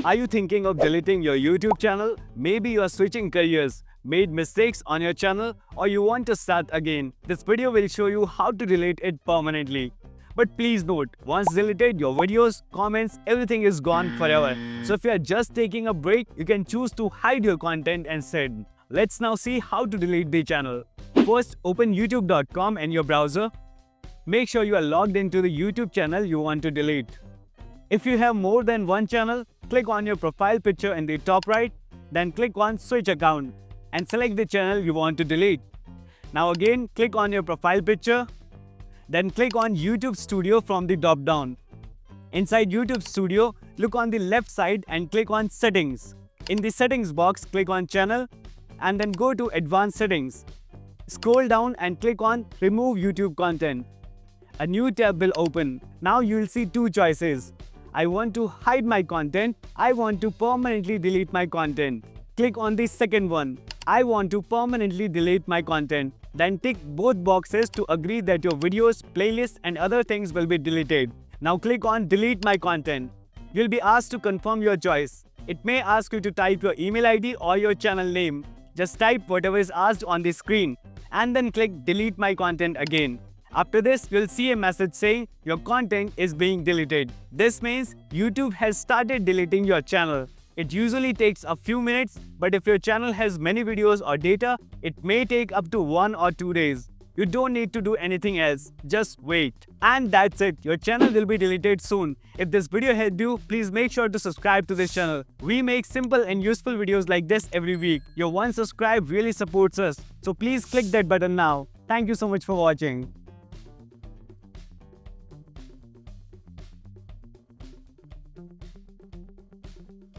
Are you thinking of deleting your YouTube channel? Maybe you are switching careers, made mistakes on your channel, or you want to start again. This video will show you how to delete it permanently. But please note, once deleted, your videos, comments, everything is gone forever. So if you are just taking a break, you can choose to hide your content instead. Let's now see how to delete the channel. First, open youtube.com in your browser. Make sure you are logged into the YouTube channel you want to delete. If you have more than one channel, click on your profile picture in the top right, then click on Switch Account and select the channel you want to delete. Now again, click on your profile picture, then click on YouTube Studio from the drop down. Inside YouTube Studio, look on the left side and click on Settings. In the Settings box, click on Channel and then go to Advanced Settings. Scroll down and click on Remove YouTube Content. A new tab will open. Now you will see two choices. I want to hide my content. I want to permanently delete my content. Click on the second one. I want to permanently delete my content. Then tick both boxes to agree that your videos, playlists and other things will be deleted. Now click on Delete My Content. You'll be asked to confirm your choice. It may ask you to type your email ID or your channel name. Just type whatever is asked on the screen and then click Delete My Content again. After this, you'll see a message saying your content is being deleted. This means YouTube has started deleting your channel. It usually takes a few minutes, but if your channel has many videos or data, it may take up to 1 or 2 days. You don't need to do anything else, just wait. And that's it, your channel will be deleted soon. If this video helped you, please make sure to subscribe to this channel. We make simple and useful videos like this every week. Your one subscribe really supports us. So please click that button now. Thank you so much for watching.